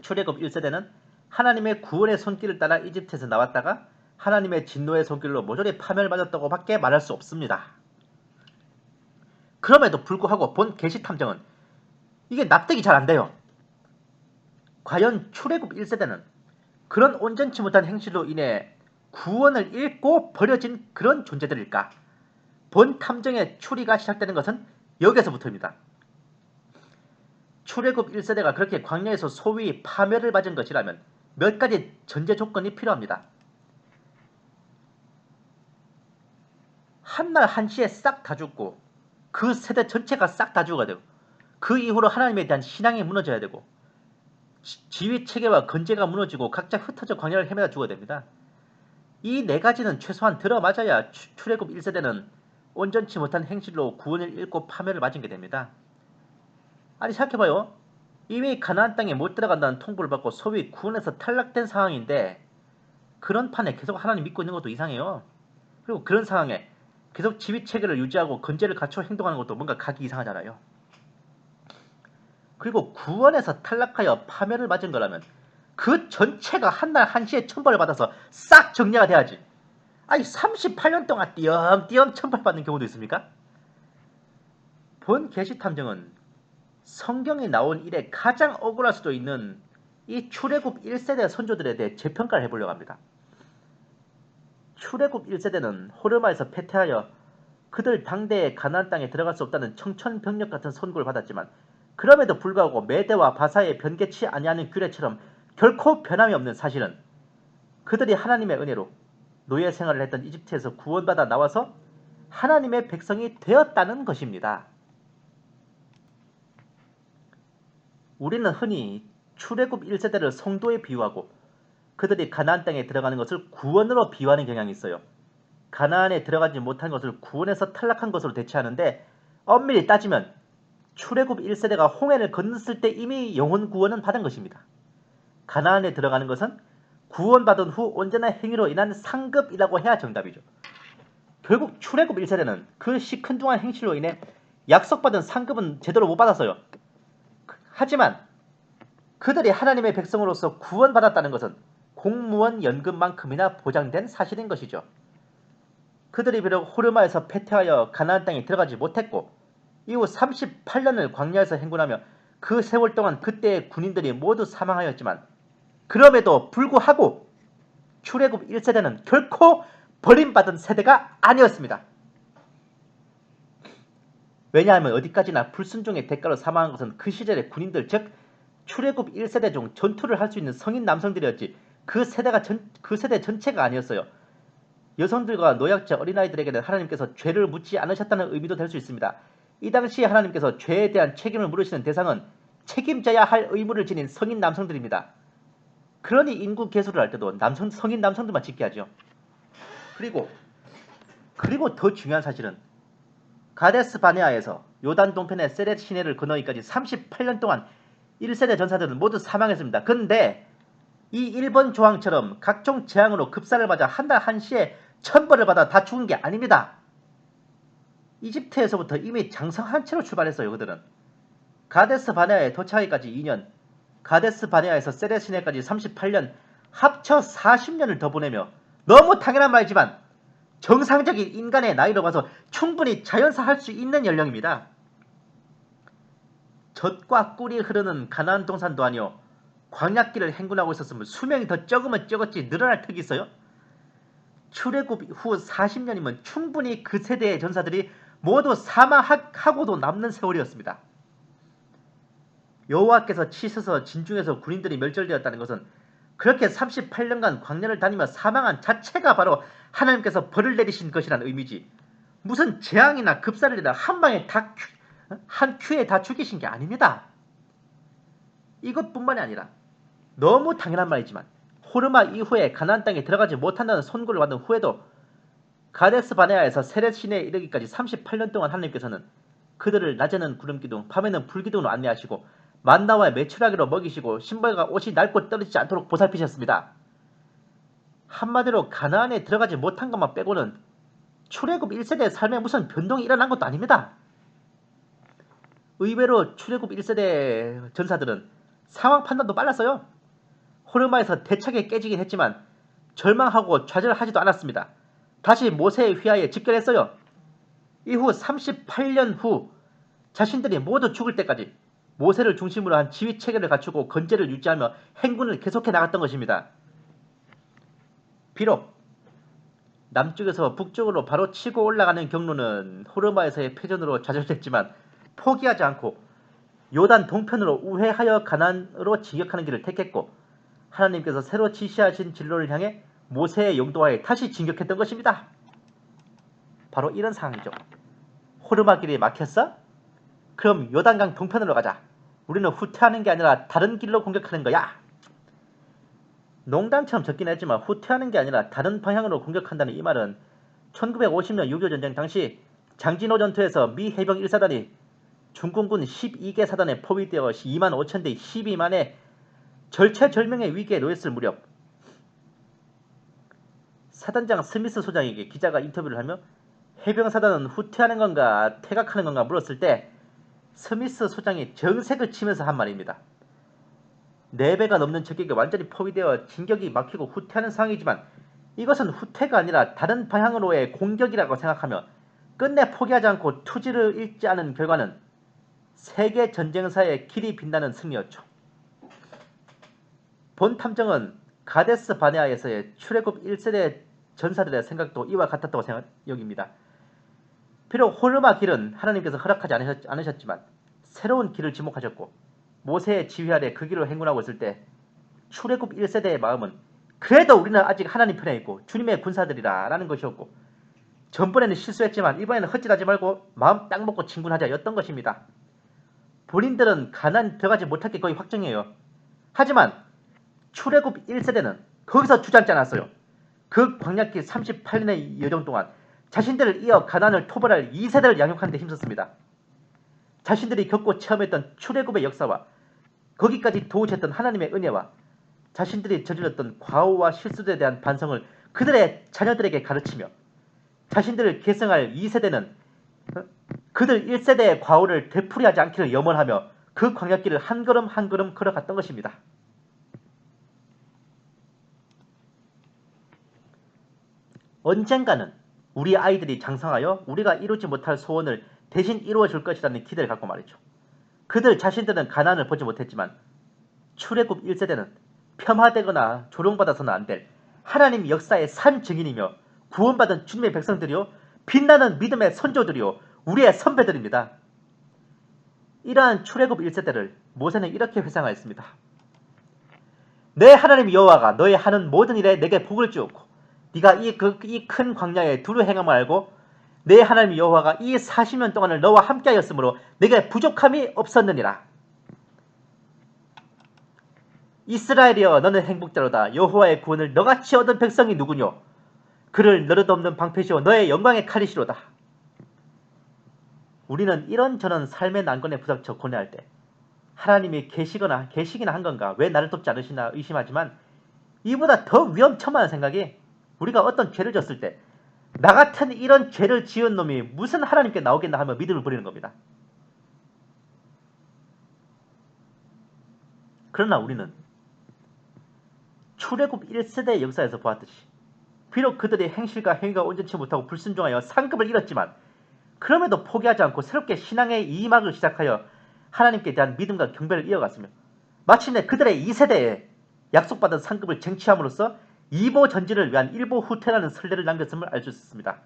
출애굽 1세대는 하나님의 구원의 손길을 따라 이집트에서 나왔다가 하나님의 진노의 손길로 모조리 파멸받았다고 밖에 말할 수 없습니다. 그럼에도 불구하고 본 계시탐정은 이게 납득이 잘 안 돼요. 과연 출애굽 1세대는 그런 온전치 못한 행실로 인해 구원을 잃고 버려진 그런 존재들일까? 본 탐정의 추리가 시작되는 것은 여기서부터입니다. 출애굽 1세대가 그렇게 광야에서 소위 파멸을 맞은 것이라면 몇 가지 전제 조건이 필요합니다. 한날 한시에 싹 다 죽고 그 세대 전체가 싹 다 죽어야 되고 그 이후로 하나님에 대한 신앙이 무너져야 되고 지휘 체계와 건재가 무너지고 각자 흩어져 광야를 헤매다 죽어야 됩니다. 이 네 가지는 최소한 들어맞아야 출애굽 1세대는 온전치 못한 행실로 구원을 잃고 파멸을 맞은 게 됩니다. 아니 생각해봐요. 이미 가나안 땅에 못 들어간다는 통보를 받고 소위 구원에서 탈락된 상황인데 그런 판에 계속 하나님 믿고 있는 것도 이상해요. 그리고 그런 상황에 계속 지휘 체계를 유지하고 건재를 갖춰 행동하는 것도 뭔가 각이 이상하잖아요. 그리고 구원에서 탈락하여 파멸을 맞은 거라면 그 전체가 한날 한시에 천벌을 받아서 싹 정리가 돼야지. 아니 38년 동안 띄엄띄엄 천벌받는 경우도 있습니까? 본 계시탐정은 성경이 나온 이래 가장 억울할 수도 있는 이 출애굽 1세대 선조들에 대해 재평가를 해보려고 합니다. 출애굽 1세대는 호르마에서 패퇴하여 그들 당대의 가나안 땅에 들어갈 수 없다는 청천벽력 같은 선고를 받았지만 그럼에도 불구하고 메대와 바사에 변개치 아니하는 규례처럼 결코 변함이 없는 사실은 그들이 하나님의 은혜로 노예 생활을 했던 이집트에서 구원받아 나와서 하나님의 백성이 되었다는 것입니다. 우리는 흔히 출애굽 1세대를 성도에 비유하고 그들이 가나안 땅에 들어가는 것을 구원으로 비유하는 경향이 있어요. 가나안에 들어가지 못한 것을 구원에서 탈락한 것으로 대체하는데 엄밀히 따지면 출애굽 1세대가 홍해를 건넜을 때 이미 영혼 구원은 받은 것입니다. 가나안에 들어가는 것은 구원받은 후 온전한 행위로 인한 상급이라고 해야 정답이죠. 결국 출애굽 1세대는 그 시큰둥한 행실로 인해 약속받은 상급은 제대로 못 받았어요. 하지만 그들이 하나님의 백성으로서 구원받았다는 것은 공무원 연금만큼이나 보장된 사실인 것이죠. 그들이 비록 호르마에서 패퇴하여 가나안 땅에 들어가지 못했고 이후 38년을 광야에서 행군하며 그 세월 동안 그때의 군인들이 모두 사망하였지만 그럼에도 불구하고 출애굽 1세대는 결코 버림받은 세대가 아니었습니다. 왜냐하면 어디까지나 불순종의 대가로 사망한 것은 그 시절의 군인들 즉 출애굽 1세대 중 전투를 할 수 있는 성인 남성들이었지 그 세대 전체가 아니었어요. 여성들과 노약자 어린아이들에게는 하나님께서 죄를 묻지 않으셨다는 의미도 될 수 있습니다. 이 당시에 하나님께서 죄에 대한 책임을 물으시는 대상은 책임져야 할 의무를 지닌 성인 남성들입니다. 그러니 인구 계수를 할 때도 성인 남성들만 짓게 하죠. 그리고 더 중요한 사실은 가데스 바네아에서 요단 동편의 세렛 시내를 건너기까지 38년 동안 1세대 전사들은 모두 사망했습니다. 근데 이 1번 조항처럼 각종 재앙으로 급사를 맞아 한달 한시에 천벌을 받아 다 죽은 게 아닙니다. 이집트에서부터 이미 장성한 채로 출발했어요. 그들은 가데스 바네아에 도착하기까지 2년, 가데스 바네아에서 세렛 시내까지 38년, 합쳐 40년을 더 보내며 너무 당연한 말이지만 정상적인 인간의 나이로 봐서 충분히 자연사할 수 있는 연령입니다. 젖과 꿀이 흐르는 가나안 동산도 아니요 광야길을 행군하고 있었으면 수명이 더 적으면 적었지 늘어날 턱이 있어요? 출애굽 후 40년이면 충분히 그 세대의 전사들이 모두 사망하고도 남는 세월이었습니다. 여호와께서 치셔서 진중에서 군인들이 멸절되었다는 것은 그렇게 38년간 광야를 다니며 사망한 자체가 바로 하나님께서 벌을 내리신 것이라는 의미지 무슨 재앙이나 급사를 내다 한 방에 한 큐에 다 죽이신 게 아닙니다. 이것뿐만이 아니라 너무 당연한 말이지만 호르마 이후에 가나안 땅에 들어가지 못한다는 선고를 받은 후에도 가데스 바네아에서 세렛 시내에 이르기까지 38년 동안 하나님께서는 그들을 낮에는 구름기둥, 밤에는 불기둥으로 안내하시고 만나와 메추라기로 먹이시고 신발과 옷이 낡고 떨어지지 않도록 보살피셨습니다. 한마디로 가나안에 들어가지 못한 것만 빼고는 출애굽 1세대의 삶에 무슨 변동이 일어난 것도 아닙니다. 의외로 출애굽 1세대 전사들은 상황 판단도 빨랐어요. 호르마에서 대차게 깨지긴 했지만 절망하고 좌절하지도 않았습니다. 다시 모세의 휘하에 집결했어요. 이후 38년 후 자신들이 모두 죽을 때까지 모세를 중심으로 한 지휘 체계를 갖추고 건재를 유지하며 행군을 계속해 나갔던 것입니다. 비록 남쪽에서 북쪽으로 바로 치고 올라가는 경로는 호르마에서의 패전으로 좌절됐지만 포기하지 않고 요단 동편으로 우회하여 가나안으로 진격하는 길을 택했고 하나님께서 새로 지시하신 진로를 향해 모세의 용도하에 다시 진격했던 것입니다. 바로 이런 상황이죠. 호르마 길이 막혔어? 그럼 요단강 동편으로 가자. 우리는 후퇴하는 게 아니라 다른 길로 공격하는 거야. 농담처럼 적긴 했지만 후퇴하는 게 아니라 다른 방향으로 공격한다는 이 말은 1950년 6.25 전쟁 당시 장진호 전투에서 미 해병 1사단이 중공군 12개 사단에 포위되어 2만 5천 대 12만의 절체절명의 위기에 놓였을 무렵 사단장 스미스 소장에게 기자가 인터뷰를 하며 해병사단은 후퇴하는 건가 퇴각하는 건가 물었을 때 스미스 소장이 정색을 치면서 한 말입니다. 4배가 넘는 적에게 완전히 포위되어 진격이 막히고 후퇴하는 상황이지만 이것은 후퇴가 아니라 다른 방향으로의 공격이라고 생각하며 끝내 포기하지 않고 투지를 잃지 않은 결과는 세계 전쟁사의 길이 빛나는 승리였죠. 본 탐정은 가데스 바네아에서의 출애굽 1세대 전사들의 생각도 이와 같았다고 여깁니다. 비록 호르마 길은 하나님께서 허락하지 않으셨지만 새로운 길을 지목하셨고 모세의 지휘 아래 그 길로 행군하고 있을 때 출애굽 1세대의 마음은 그래도 우리는 아직 하나님 편에 있고 주님의 군사들이라 라는 것이었고 전번에는 실수했지만 이번에는 헛짓하지 말고 마음 딱 먹고 진군하자 였던 것입니다. 본인들은 가나안 들어가지 못할 게 거의 확정이에요. 하지만 출애굽 1세대는 거기서 주저앉지 않았어요. 그 광야길 38년의 여정 동안 자신들을 이어 가나안을 토벌할 2세대를 양육하는 데 힘썼습니다. 자신들이 겪고 체험했던 출애굽의 역사와 거기까지 도우셨던 하나님의 은혜와 자신들이 저질렀던 과오와 실수에 대한 반성을 그들의 자녀들에게 가르치며 자신들을 계승할 2세대는 그들 1세대의 과오를 되풀이하지 않기를 염원하며 그 광야길을 한 걸음 한 걸음 걸어갔던 것입니다. 언젠가는 우리 아이들이 장성하여 우리가 이루지 못할 소원을 대신 이루어줄 것이라는 기대를 갖고 말이죠. 그들 자신들은 가나안을 보지 못했지만 출애굽 1세대는 폄하되거나 조롱받아서는 안 될 하나님 역사의 산 증인이며 구원받은 주님의 백성들이요 빛나는 믿음의 선조들이요 우리의 선배들입니다. 이러한 출애굽 1세대를 모세는 이렇게 회상하였습니다. 내 하나님 여호와가 너의 하는 모든 일에 내게 복을 주었고 네가 이 큰 광야에 두루 행함을 알고 내 하나님 여호와가 이 40년 동안을 너와 함께하였으므로 내게 부족함이 없었느니라. 이스라엘이여 너는 행복자로다. 여호와의 구원을 너같이 얻은 백성이 누구뇨? 그를 너릇없는 방패시오 너의 영광의 칼이시로다. 우리는 이런저런 삶의 난관에 부닥쳐 고뇌할 때 하나님이 계시기나 한 건가? 왜 나를 돕지 않으시나 의심하지만 이보다 더 위험천만한 생각이 우리가 어떤 죄를 졌을 때 나 같은 이런 죄를 지은 놈이 무슨 하나님께 나오겠나 하며 믿음을 버리는 겁니다. 그러나 우리는 출애굽 1세대의 역사에서 보았듯이 비록 그들의 행실과 행위가 온전치 못하고 불순종하여 상급을 잃었지만 그럼에도 포기하지 않고 새롭게 신앙의 이막을 시작하여 하나님께 대한 믿음과 경배를 이어갔으며 마침내 그들의 2세대에 약속받은 상급을 쟁취함으로써 2보 전진을 위한 1보 후퇴라는 선례를 남겼음을 알 수 있습니다.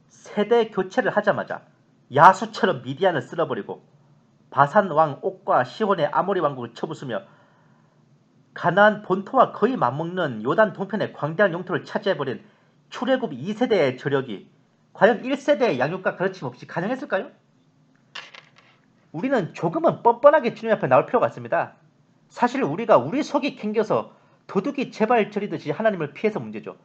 세대 교체를 하자마자 야수처럼 미디안을 쓸어버리고 바산 왕 옥과 시혼의 아모리 왕국을 쳐부수며 가나안 본토와 거의 맞먹는 요단 동편의 광대한 영토를 차지해버린 출애굽 2세대의 저력이 과연 1세대의 양육과 가르침 없이 가능했을까요? 우리는 조금은 뻔뻔하게 주님 앞에 나올 필요가 있습니다. 사실 우리가 우리 속이 캥겨서 도둑이 제발 저리듯이 하나님을 피해서 문제죠.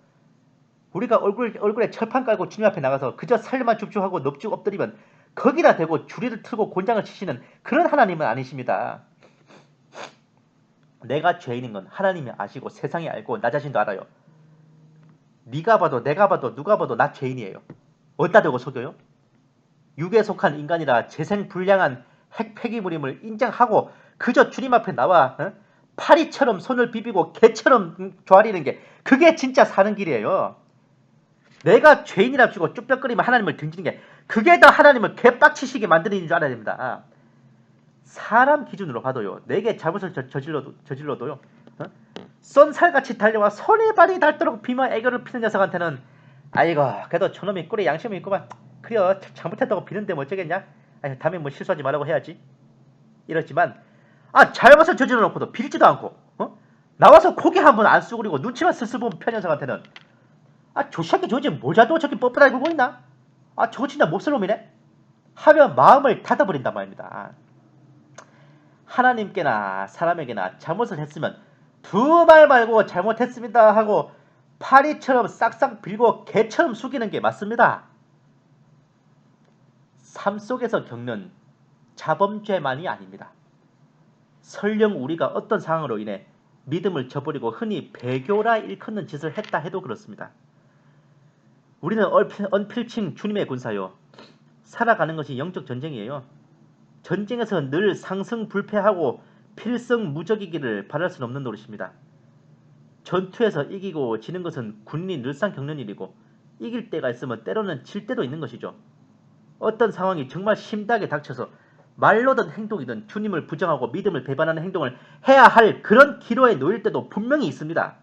우리가 얼굴에 철판 깔고 주님 앞에 나가서 그저 살만 줍줍하고 넙죽 엎드리면 거기다 대고 주리를 틀고 곤장을 치시는 그런 하나님은 아니십니다. 내가 죄인인 건 하나님이 아시고 세상이 알고 나 자신도 알아요. 네가 봐도 내가 봐도 누가 봐도 나 죄인이에요. 어디다 대고 속여요? 육에 속한 인간이라 재생불량한 핵폐기물임을 인정하고 그저 주님 앞에 나와 파리처럼 손을 비비고 개처럼 조아리는 게 그게 진짜 사는 길이에요. 내가 죄인이랍시고 쭈뼛거리면 하나님을 등지는 게 그게 더 하나님을 개빡치시게 만드는 줄 알아야 됩니다. 사람 기준으로 봐도요. 내게 잘못을 저질러도요. 쏜살같이 달려와 손에 발이 닳도록 비며 애교를 피는 녀석한테는 아이고 그래도 저놈이 꿀에 양심이 있구만. 그려 잘못했다고 비는데 뭐 어쩌겠냐. 아니, 다음에 뭐 실수하지 말라고 해야지. 이렇지만 잘못을 저질러 놓고도 빌지도 않고 나와서 고개 한번 안 쑥그리고 눈치만 슬슬 보면 편 녀석한테는 저 새끼 저지 모자도 저렇게 뻣뻣하게 굴고 있나? 저거 진짜 몹쓸놈이네? 하며 마음을 닫아버린단 말입니다. 하나님께나 사람에게나 잘못을 했으면 두 말 말고 잘못했습니다 하고 파리처럼 싹싹 빌고 개처럼 숙이는 게 맞습니다. 삶 속에서 겪는 자범죄만이 아닙니다. 설령 우리가 어떤 상황으로 인해 믿음을 저버리고 흔히 배교라 일컫는 짓을 했다 해도 그렇습니다. 우리는 언필칭 주님의 군사요. 살아가는 것이 영적 전쟁이에요. 전쟁에서 늘 상승불패하고 필승무적이기를 바랄 수는 없는 노릇입니다. 전투에서 이기고 지는 것은 군인이 늘상 겪는 일이고 이길 때가 있으면 때로는 질 때도 있는 것이죠. 어떤 상황이 정말 심하게 닥쳐서 말로든 행동이든 주님을 부정하고 믿음을 배반하는 행동을 해야 할 그런 기로에 놓일 때도 분명히 있습니다.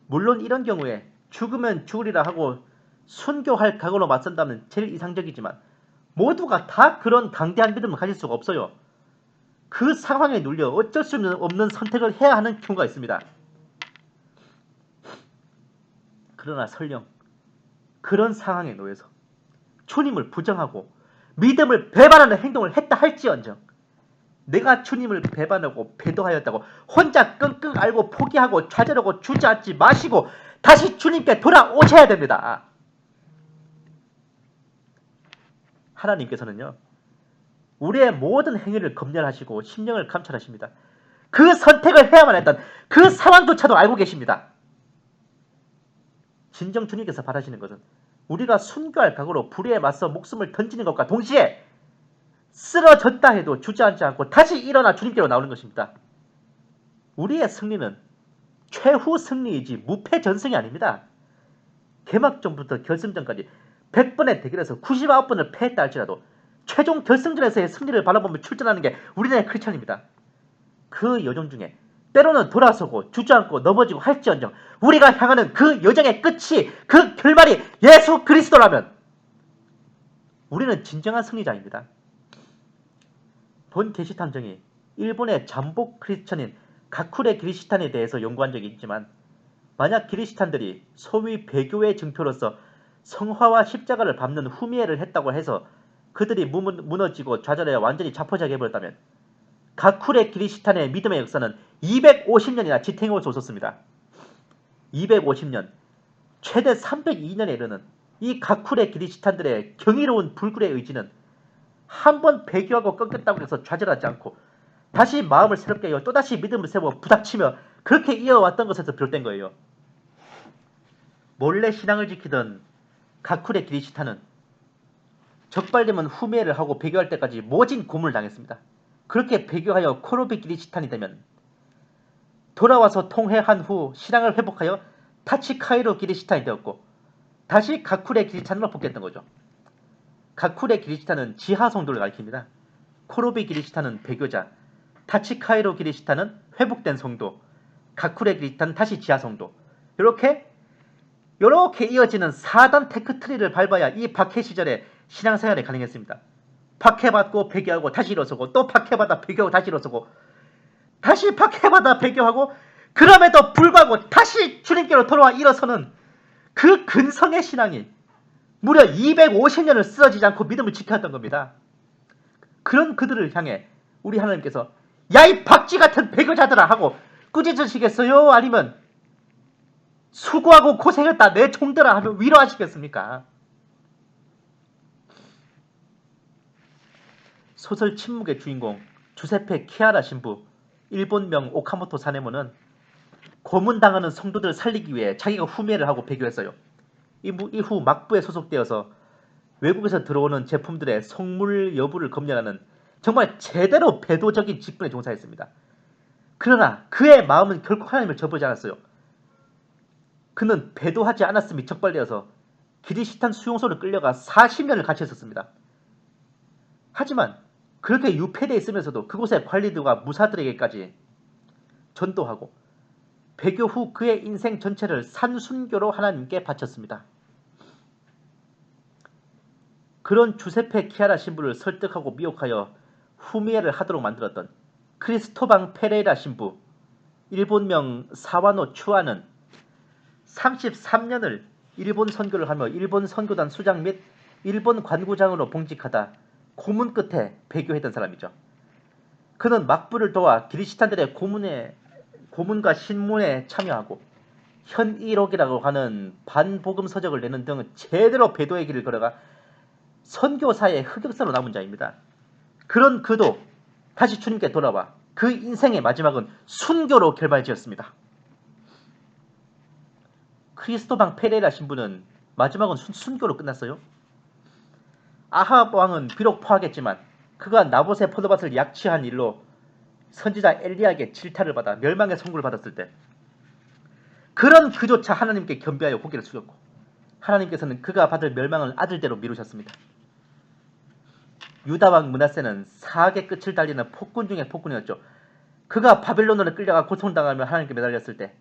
물론 이런 경우에 죽으면 죽으리라 하고 순교할 각오로 맞선다면 제일 이상적이지만 모두가 다 그런 강대한 믿음을 가질 수가 없어요. 그 상황에 눌려 어쩔 수 없는 선택을 해야 하는 경우가 있습니다. 그러나 설령 그런 상황에 놓여서 주님을 부정하고 믿음을 배반하는 행동을 했다 할지언정 내가 주님을 배반하고 배도하였다고 혼자 끙끙 앓고 포기하고 좌절하고 주저앉지 마시고 다시 주님께 돌아오셔야 됩니다. 하나님께서는요. 우리의 모든 행위를 검열하시고 심령을 감찰하십니다. 그 선택을 해야만 했던 그 상황조차도 알고 계십니다. 진정 주님께서 바라시는 것은 우리가 순교할 각오로 불의에 맞서 목숨을 던지는 것과 동시에 쓰러졌다 해도 주저앉지 않고 다시 일어나 주님께로 나오는 것입니다. 우리의 승리는 최후 승리이지 무패 전승이 아닙니다. 개막전부터 결승전까지 100번의 대결에서 99번을 패했다 할지라도 최종 결승전에서의 승리를 바라보며 출전하는 게 우리나라의 크리스천입니다. 그 여정 중에 때로는 돌아서고 주저앉고 넘어지고 할지언정 우리가 향하는 그 여정의 끝이 그 결말이 예수 그리스도라면 우리는 진정한 승리자입니다. 본 게시탐정이 일본의 잠복 크리스천인 가쿠레 기리시탄에 대해서 연구한 적이 있지만 만약 기리시탄들이 소위 배교의 증표로서 성화와 십자가를 밟는 후미에를 했다고 해서 그들이 무너지고 좌절해 완전히 자포자기 해버렸다면 가쿠레 기리시탄의 믿음의 역사는 250년이나 지탱해 줬었습니다. 250년, 최대 302년에 이르는 이 가쿠레 기리시탄들의 경이로운 불굴의 의지는 한 번 배교하고 꺾였다고 해서 좌절하지 않고 다시 마음을 새롭게 하여 또다시 믿음을 세워 부닥치며 그렇게 이어왔던 것에서 비롯된 거예요. 몰래 신앙을 지키던 가쿠레 기리시탄은 적발되면 후미에를 하고 배교할 때까지 모진 고문을 당했습니다. 그렇게 배교하여 코노비 기리시탄이 되면 돌아와서 통회한 후 신앙을 회복하여 타치카이로 기리시탄이 되었고 다시 가쿠레 기리시탄으로 복귀했던 거죠. 가쿠레 기리시탄은 지하 성도를 가리킵니다. 코노비 기리시탄은 배교자, 타치카이로 기리시탄은 회복된 성도, 가쿠레 기리시탄은 다시 지하 성도. 이렇게 이어지는 4단 테크트리를 밟아야 이 박해 시절에 신앙생활이 가능했습니다. 박해받고 배교하고 다시 일어서고 또 박해받아 배교하고 다시 일어서고 다시 박해받아 배교하고 그럼에도 불구하고 다시 주님께로 돌아와 일어서는 그 근성의 신앙이 무려 250년을 쓰러지지 않고 믿음을 지켜왔던 겁니다. 그런 그들을 향해 우리 하나님께서 야 이 박쥐 같은 배교자들아 하고 꾸짖으시겠어요? 아니면 수고하고 고생했다 내 총들아 하면 위로하시겠습니까? 소설 침묵의 주인공 주세페 키하라 신부 일본명 오카모토 사네모는 고문당하는 성도들을 살리기 위해 자기가 후매를 하고 배교했어요. 이후 막부에 소속되어서 외국에서 들어오는 제품들의 성물 여부를 검열하는 정말 제대로 배도적인 직분에 종사했습니다. 그러나 그의 마음은 결코 하나님을 저버리지 않았어요. 그는 배도하지 않았음이 적발되어서 기리시탄 수용소를 끌려가 40년을 갇혀있었습니다. 하지만 그렇게 유폐되어 있으면서도 그곳의 관리들과 무사들에게까지 전도하고 배교 후 그의 인생 전체를 산순교로 하나님께 바쳤습니다. 그런 주세페 키하라 신부를 설득하고 미혹하여 후미에를 하도록 만들었던 크리스토방 페레이라 신부 일본명 사와노 추아는 33년을 일본 선교를 하며 일본 선교단 수장 및 일본 관구장으로 봉직하다 고문 끝에 배교했던 사람이죠. 그는 막부를 도와 기리시탄들의 고문과 신문에 참여하고 현이록이라고 하는 반복음 서적을 내는 등 제대로 배도의 길을 걸어가 선교사의 흑역사로 남은 자입니다. 그런 그도 다시 주님께 돌아와 그 인생의 마지막은 순교로 결말지었습니다. 크리스토방 페레라 신부는 마지막은 순교로 끝났어요. 아합 왕은 비록 포하겠지만 그가 나봇의 포도밭을 약취한 일로 선지자 엘리야에게 질타를 받아 멸망의 선고를 받았을 때 그런 그조차 하나님께 겸비하여 고개를 숙였고 하나님께서는 그가 받을 멸망을 아들대로 미루셨습니다. 유다왕 므낫세는 사악의 끝을 달리는 폭군 중의 폭군이었죠. 그가 바벨론으로 끌려가 고통당하며 하나님께 매달렸을 때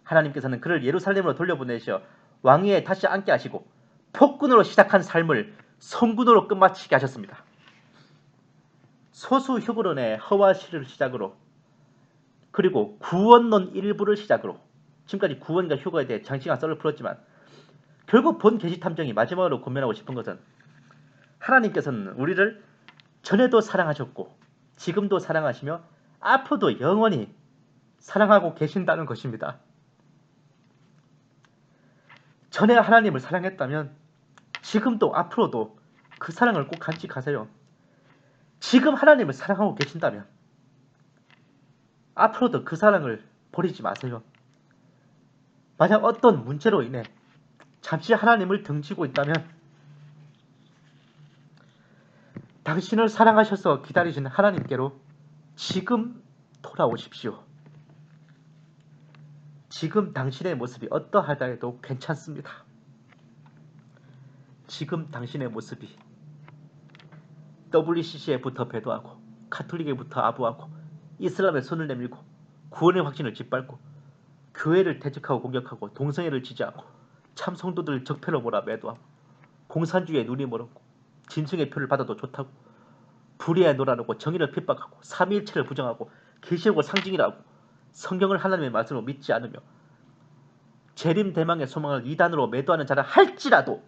하나님께서는 그를 예루살렘으로 돌려보내셔 왕위에 다시 앉게 하시고 폭군으로 시작한 삶을 성군으로 끝마치게 하셨습니다. 소수 휴거론의 허와시를 시작으로 그리고 구원론 일부를 시작으로 지금까지 구원과 휴거에 대해 장시간 썰을 풀었지만 결국 본 계시탐정이 마지막으로 권면하고 싶은 것은 하나님께서는 우리를 전에도 사랑하셨고 지금도 사랑하시며 앞으로도 영원히 사랑하고 계신다는 것입니다. 전에 하나님을 사랑했다면 지금도 앞으로도 그 사랑을 꼭 간직하세요. 지금 하나님을 사랑하고 계신다면 앞으로도 그 사랑을 버리지 마세요. 만약 어떤 문제로 인해 잠시 하나님을 등지고 있다면 당신을 사랑하셔서 기다리신 하나님께로 지금 돌아오십시오. 지금 당신의 모습이 어떠하다 해도 괜찮습니다. 지금 당신의 모습이 WCC에부터 배도하고 카톨릭에부터 아부하고 이슬람에 손을 내밀고 구원의 확신을 짓밟고 교회를 퇴직하고 공격하고 동성애를 지지하고 참성도들을 적폐로 몰아 매도하고 공산주의에 눈이 멀었고 진승의 표를 받아도 좋다고 불의에 놀아놓고 정의를 핍박하고 삼위일체를 부정하고 계시록을 상징이라고 성경을 하나님의 말씀으로 믿지 않으며 재림 대망의 소망을 이단으로 매도하는 자라 할지라도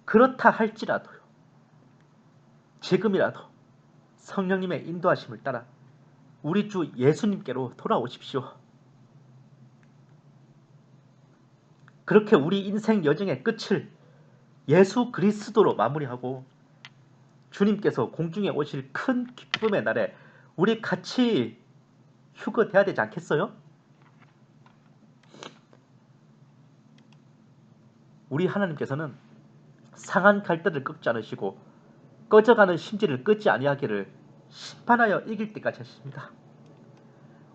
그렇다 할지라도요. 지금이라도 성령님의 인도하심을 따라 우리 주 예수님께로 돌아오십시오. 그렇게 우리 인생 여정의 끝을 예수 그리스도로 마무리하고 주님께서 공중에 오실 큰 기쁨의 날에 우리 같이 휴거돼야 되지 않겠어요? 우리 하나님께서는 상한 갈대를 꺾지 않으시고 꺼져가는 심지를 끄지 아니하기를 심판하여 이길 때까지 하십니다.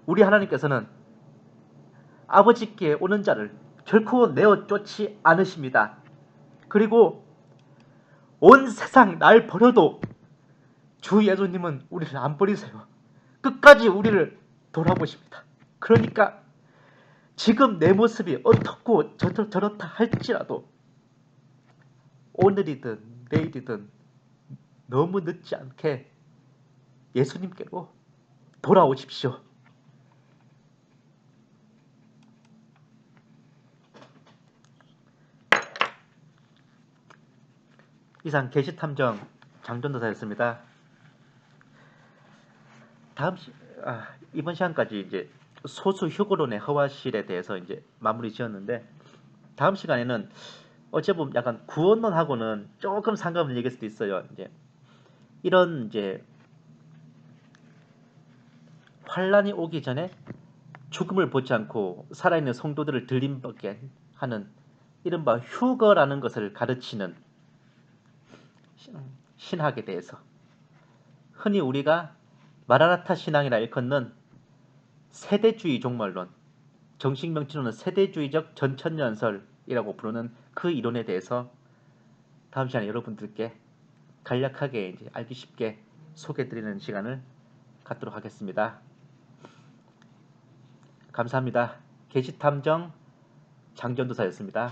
우리 하나님께서는 아버지께 오는 자를 결코 내어 쫓지 않으십니다. 그리고 온 세상 날 버려도 주 예수님은 우리를 안 버리세요. 끝까지 우리를 돌아보십니다. 그러니까 지금 내 모습이 어떻고 저렇다 할지라도 오늘이든 내일이든 너무 늦지 않게 예수님께로 돌아오십시오. 이상 계시탐정 장전도사였습니다. 다음 이번 시간까지 이제 소수 휴거론의 허와실에 대해서 이제 마무리 지었는데, 다음 시간에는 어째 보면 약간 구원론하고는 조금 상관없는 얘기일 수도 있어요. 이제 이런 이제 환란이 오기 전에 죽음을 보지 않고 살아있는 성도들을 들림받게 하는 이른바 휴거라는 것을 가르치는 신학에 대해서, 흔히 우리가 마라나타 신앙이라 일컫는 세대주의 종말론, 정식 명칭으로는 세대주의적 전천년설이라고 부르는 그 이론에 대해서 다음 시간에 여러분들께 간략하게 이제 알기 쉽게 소개해드리는 시간을 갖도록 하겠습니다. 감사합니다. 계시탐정 장전도사였습니다.